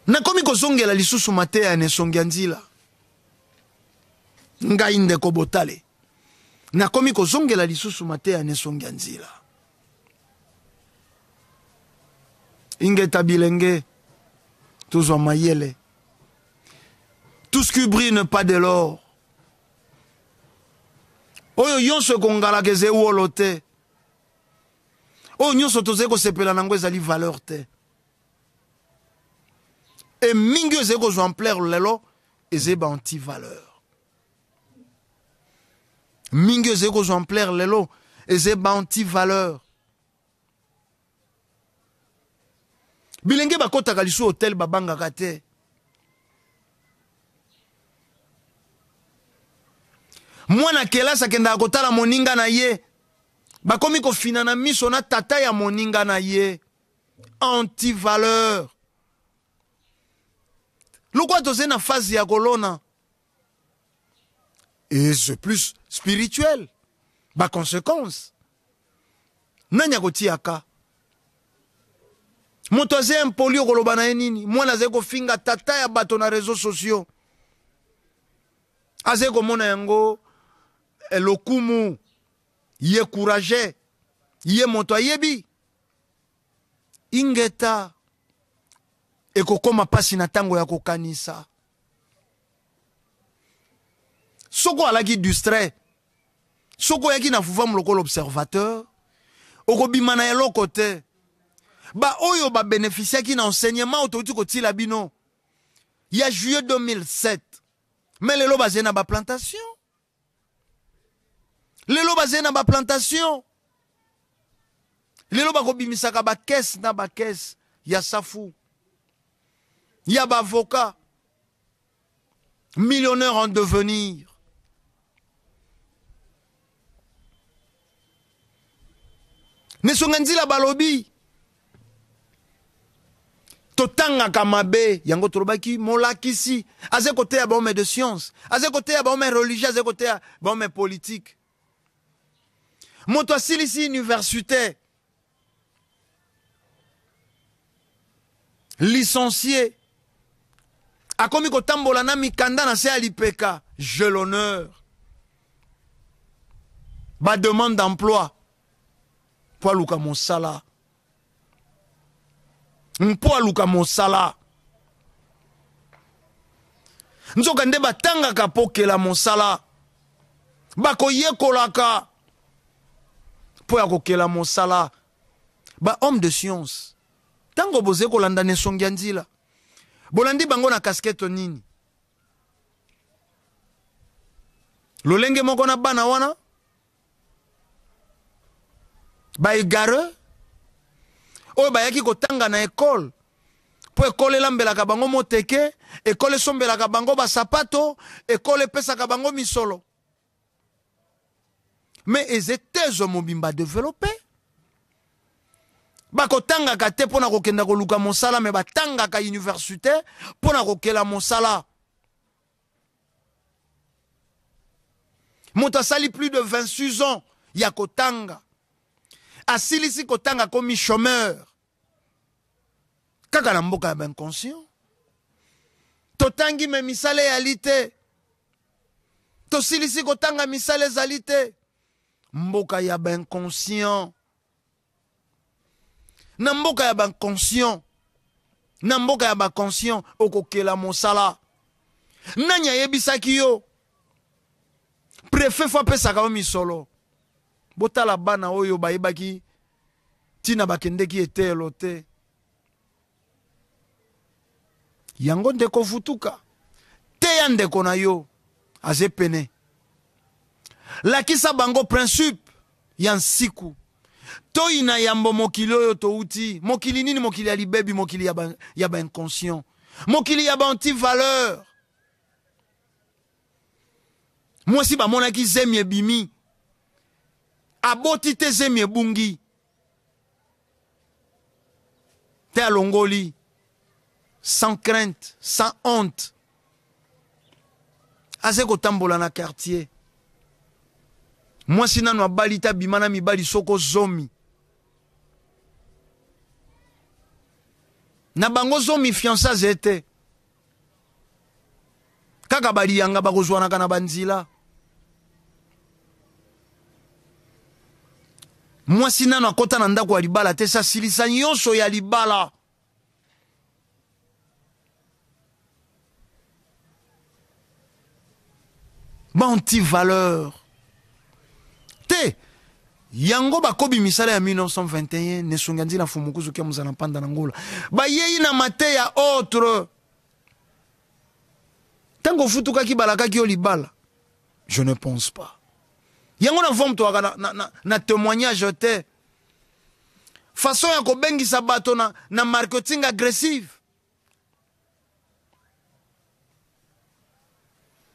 Na komi kozongela lisusu mate ya nesongia nzila. Ngai ndeko botale. Na komi kozongela lisusu mate ya nesongia nzila. Ingeta bilenge. Tuzwa mayele. Tout ce qui brille n'est pas de l'or. Oyo yonso kongala keze wolote. Oyo nyonso toze ko sepela nango ezali valeur te. Et mingi eze ko ampleur lelo ezeba anti-valeur. Mingi eze ko ampleur lelo ezeba anti-valeur. Bilenge bakota kalisu hotel babanga kate. Mwana kelasa kenda akotala moninga na ye. Bakomi ko finana miso na tata ya moninga na ye. Anti-valeur. Lukwa toze na phase ya kolona. Et c'est plus spirituel. Ba conséquence. Nanya koti aka. Moto ze impoli okoloba na nini. Mwana ze ko finga tata ya bato na réseaux sociaux. Aze ko mona yango elokumu ye courage ye moto ayebi ingeta ekokoma pasi na tango ya kokanisa soko alaki distrait soko yaki na fufa muloko l'observateur okobima na eloko te ba oyo ba bénéficier ki na enseignement autouti kotila bino ya juillet 2007 mais lelo bazé na ba plantation. Lelo bazé na ba plantation. Lelo bako bimisaka ba caisse na ba caisse ya safu. Ya ba avocat. Millionnaire en devenir. Nesonganzi la balobi. Totanga kamabe yango torobaki molakisi aze kote ya ba de science, aze kote ya ba religieux, aze kote ya ba politique. Moto asilisi université licencié akomi kotambola na mikanda na se alipeka je l'honneur ba demande d'emploi po aluka mosala mpo aluka mosala nzoka nde batangaka pokela mosala bakoyekolaka po ya kokela mosala ba homme de science tango boze kolanda nesongia nzila bolandi bango na casquette nini lolenge moko na bana wana ba egare oyo bayaki kotanga na école po école elambelaka bango moteke école esombelaka bango basapato école epesaka bango misolo. Mais ils étaient mobimba développé. Bako tanga kate pona kokenda koluka mosala mais batanga ka université pona kokela mosala. Moto sali plus de 26 ans ya kotanga. Asilisi kotanga komi chômeur. Kaka na mboka ya inconscient. Totangi me misale ya lite. Tosilisi kotanga misale za lite. Mboka ya inconscient. Na mboka ya inconscient. Na mboka ya inconscient okokela mosala. Nanya yebisaki yo. Préfet fa pesa ka misolo. Botala bana oyo bayebaki tina bakendeki etelo te. Yango ndeko futuka. Te ya ndeko na yo. Aze pene. Lakisa bango principe ya nsiku. To ina yambo mokili oyo to uti. Mokili nini mokili ya libebi mokili ya ba inconscient. Mokili ya ba anti-valeur. Mwasi ba monaki zemi ebimi. Aboti te zemi ebungi. Te alongoli. Sans crainte, sans honte. Aze kotambola na quartier. Mwasi nanu abalita bimana mibali soko zomi. Na bango zomi fiança zete. Kaka bali yanga bakozwana kana banzila. Mwasi nanu akota na ndako ya libala te sa silisa nyonso ya libala. Ba anti-valeur. Te, yango bakobi misala ya 1921, nesunganzi na fumukuzu kia muzana panda na ngola. Ba yei na mate ya autre. Tango futuka ki balaka ki olibala. Je ne pense pas. Yango na forme to na témoignage te. Façon ya ko bengi sabato na marketing agressif.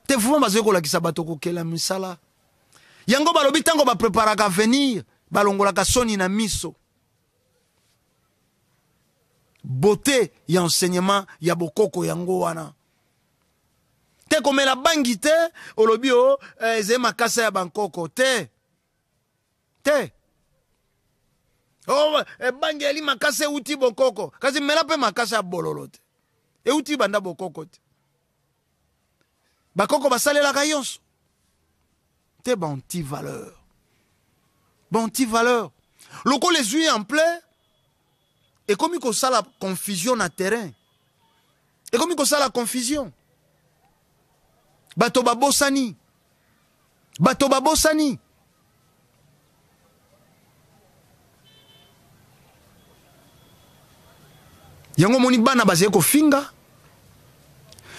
Te fuma bazeko la kisabato ko kela misala. Yango balobi tango ba preparaka venir, balongola ka soni na miso. Beauté ya enseignement ya bokoko yango wana. Te komela bangi te, olobi o eze makasa ya bankoko te. Te. Oh, bangi eli makasa uti bokoko. Kasi mela pe makasa ya bololo te. E uti banda bokoko te. Bakoko basalela kayonso. Te ba anti-valeur. Ba anti-valeur. Loko les yeux en plein. Et comme il ça la confusion na terrain. Et comme il ça la confusion. Bato babosani. Bato babosani. Yango moni bana baze ko finga.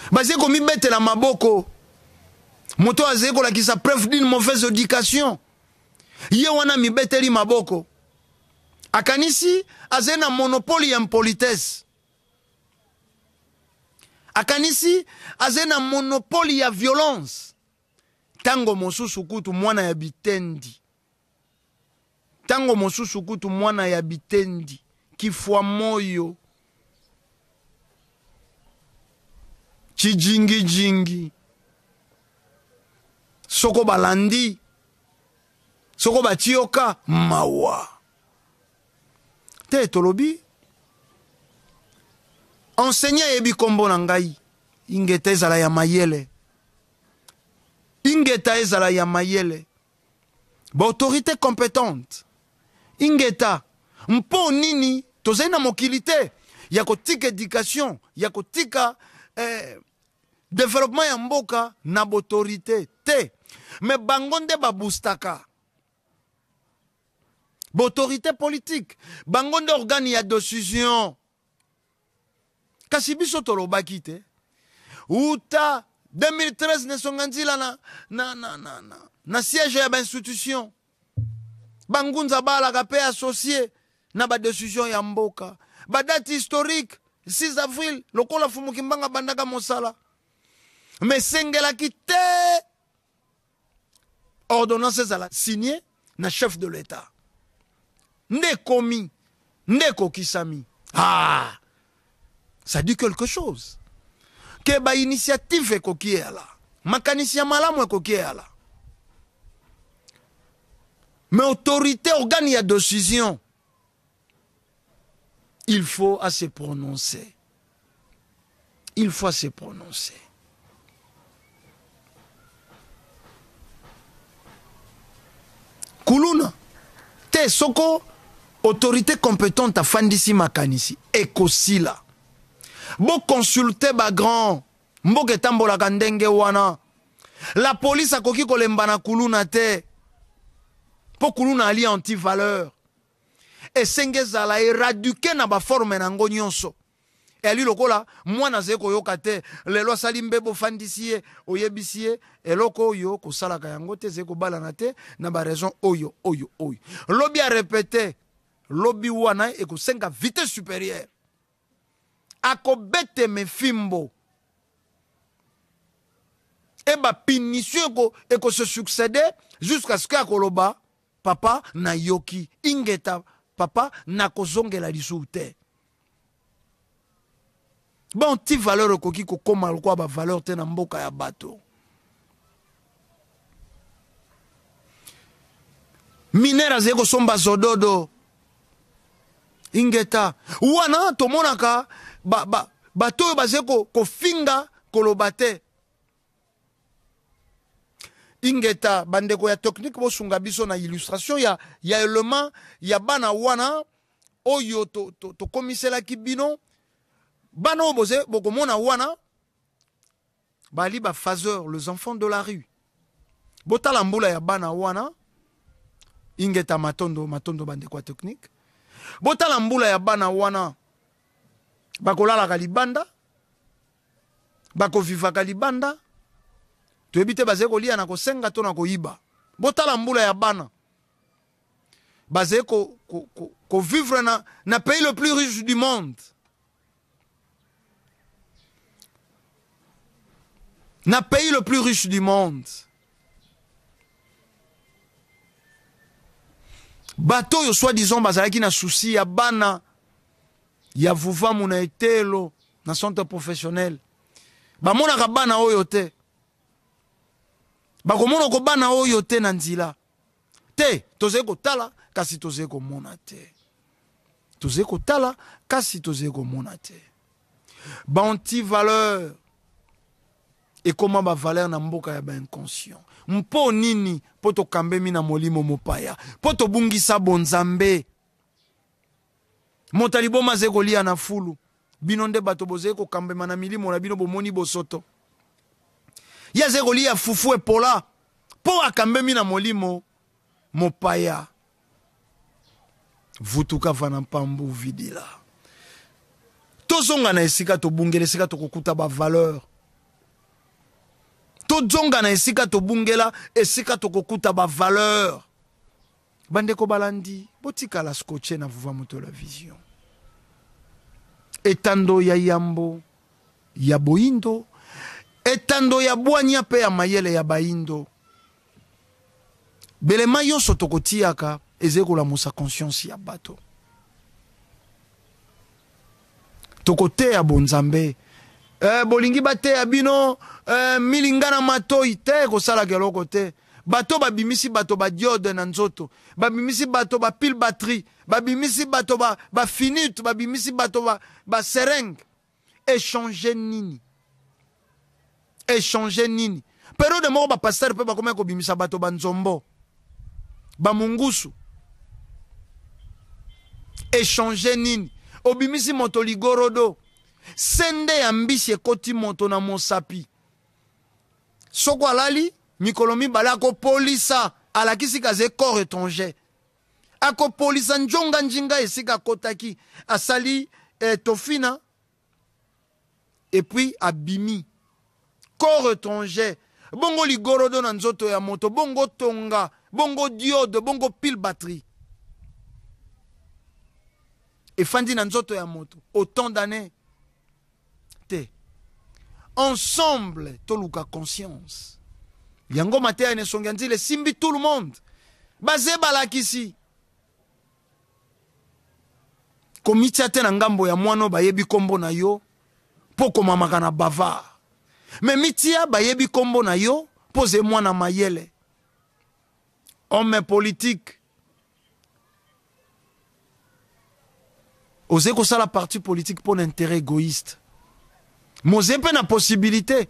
Baze ko mi bete la maboko. Moto aze ko la ki sa preuve d'une mauvaise éducation. Ye wana mi bete li maboko. Akanisi aze na monopole ya impolitesse. Akanisi aze na monopole ya violence. Tango mosusu kutu mwana ya bitendi. Tango mosusu kutu mwana ya bitendi. Kifwa moyo. Chijingi jingi. Soko balandi. Soko batioka mawa. Te tolobi. Enseignant ebi kombo na ngai. Ingeta ezala ya mayele. Ingeta ezala ya mayele. Ba autorité compétente. Ingeta. Mpo nini tozali na mokilité. Ya kotika éducation. Ya kotika développement ya mboka na autorité. Te. Mais bangonde babustaka. Autorité politique. Bangonde organe ya décision. Kasi biso tolobaki te. Uta 2013 nesonganzila na siège ya ba institution. Bangunza bala kape associé na ba décision ya mboka. Ba date historique 6 avril lokola fumukimbanga bandaka mosala. Mais sengela kite ordonnance zala signé na chef de l'État. Nde komi, nde kokisami. Ah, ça dit quelque chose. Que ba initiative ekokiela. Makanisi ya malamu ekokiela. Mais autorité, organe, il y a décision. Il faut à se prononcer. Il faut à se prononcer. Kuluna, te soko, autorité compétente à Fandisi Makanisi, ekosila. Bo consulter ba grand, mboke tambola kandenge wana. La police a koki kolembana kuluna te. Po kuluna ali anti-valeur. Et sengezala éradiquer na ba forme nango nyonso. Et ali lokola, moi na zeko yokate, le loi salimbe bo fandisiye, oyebisiye, et loko yo, ko salaka yangote, zeko balanate, na ba raison oyo. Lobby a répété, lobby wana, et ko senga vitesse supérieure. Ako bete me fimbo. Et ba punition et ko se succéder, jusqu'à ce que koloba, papa na yoki, ingeta, papa na kozonge la lisoute. Bon, ti valeur koki ko koma kwa ba valeur te na mboka ya bato. Minera zeko somba zododo. Ingeta. Wana tomonaka bato bazeko ko finga kolobate. Ingeta bandeko ya technique bo sunga biso na illustration ya element ya bana wana oyo to komisela kibino. Bano boze bokomona wana bali ba phaseur les enfants de la rue. Botala mbula ya bana wana ingeta matondo bande kwa technique. Botala mbula ya bana wana bakolala kalibanda bako viva kalibanda to ebite baze kolia na kosenga to na koiba. Botala mbula ya bana baze ko vivre na pays le plus riche du monde. Na pays le plus riche du monde. Bateau yo soi-disant bazalaki na souci ya bana ya vuva muna etelo na centre professionnel. Ba mona ka bana oyo te. Ba komona ko bana oyo te na nzila. Te toze ko tala kasi toze ko mona te. Toze ko tala kasi toze ko mona te. Ba anti valeur. Et comment ba valeur na mboka ya ba inconscient. Mpo nini poto kambemi na molimo mopaya. Poto bungisa bonzambe. Motalibo mazeko lia na fulu. Binonde bato bozeko kambema na milimo na bino bomoni bosoto. Ya zeko lia fufu e pola. Po akambemi na molimo mopaya. Vutuka vana pambu vidila. Tozonga na esika to bungele esika to kokuta ba valeur. To zonga na esika to bungela esika to kokuta ba valeur. Bandeko balandi botika la scotché na vuva moto la vision. Etando ya yambo ya boindo, etando ya bwanya pe ya mayele ya baindo. Belema yonso tokotiaka ezeko la musa conscience ya bato. Tokote ya bonzambe. Bolingi bate ya bino milingana matoi te kosala keloko te. Bato babimisi bato ba diode na nzoto. Babimisi bato ba pile batterie. Babimisi bato ba finite. Babimisi bato ba seringue. Échanger nini. Échanger nini. Pero de moko ba pasteur pe ba kome ko bimisa bato ba nzombo. Ba mungusu. Échanger nini. Obimisi moto ligorodo. Sende ambisi ekoti moto na mosapi. Soko alali, mikolomi bala ako polisa, alakisi kaze corps étranger. Ako polisa njonga njinga esika kotaki, asali tofina, et puis abimi. Corps étranger, bongo ligorodo na nzoto ya moto, bongo tonga, bongo diode, bongo pile batterie. Et fandi na nzoto ya moto, autant d'années. Ensemble, toluka conscience. Yango matea ne songanzi le simbi tout le monde. Bazé balakisi. Komitia te na ngambo ya mwano bayebi kombo na yo. Poko mamaka na bava. Me mitia bayebi kombo na yo. Pose mwana mayele. Homme politique. Osez que ça la partie politique pour un intérêt égoïste. Mosé pe na possibilité.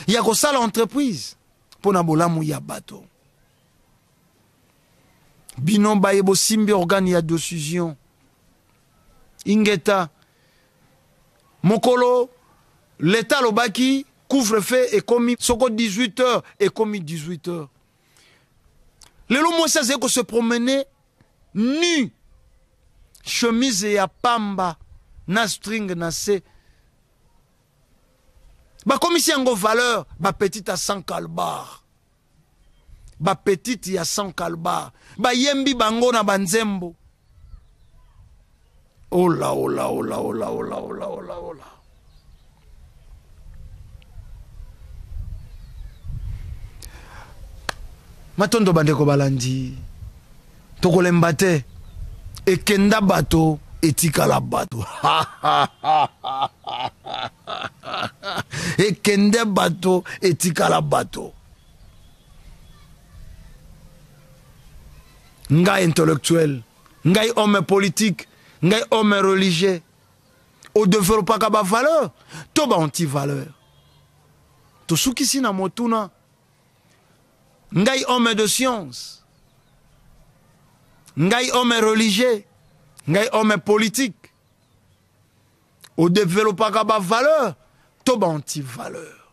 Il y a que ça l'entreprise pour na bolamu ya bateau. Binon bayebo simbi organe ya décision. Ingeta Mokolo l'État lobaki couvre-feu et commis soko 18h et commis 18h. Les lois c'est que se promener nu chemise ya pamba na string na se ba komisi yango valeur ba petite à 100 kalbar ba petite ya 100 kalbar ba yembi bango na banzembo. Oh là oh là oh là oh là oh là oh là oh là oh là. Matondo bandeko balandi tokolemba te ekenda bato etikala bato ekende bato etikala bato. Ngai intellectuel, ngai homme politique, ngai homme religieux, au développement ka ba valeur to ba anti valeur to sukisi na motuna. Ngai homme de science, ngai homme religieux, ngai homme politique, au développement ka ba valeur to ba anti valeur.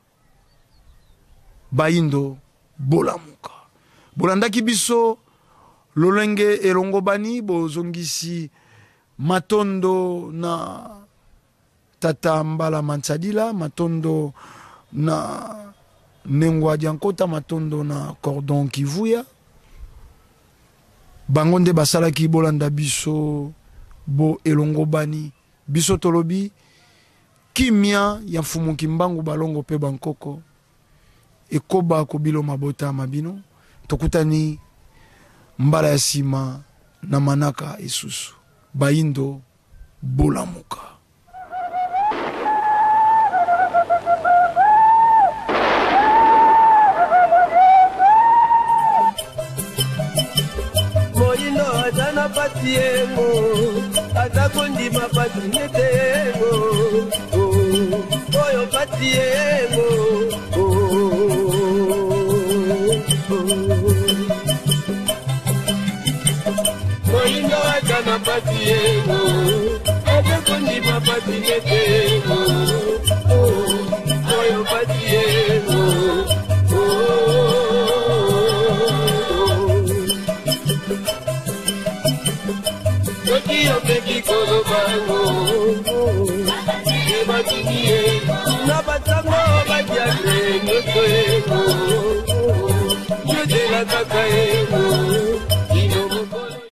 Baindo bolamuka bolandaki biso lolenge elongo bani bozongisi matondo na tata Mbala Mansadila, matondo na Nengwa Diankota, matondo na Cordon Kivuya. Bangonde basala ki bolanda biso bo elongo bani biso tolobi kimia ya fumu kimbangu balongo pe bankoko ekoba ko bilo mabota mabino tokutani mbala ya sima na manaka isusu baindo bolamuka. Moindo atana patiemo atakondi mapatietemo oyo patiemo Moindo atana patiemo atakondi mapatietemo oyo patiemo Yo baby kolo bango Eba tinie Na batango bagiate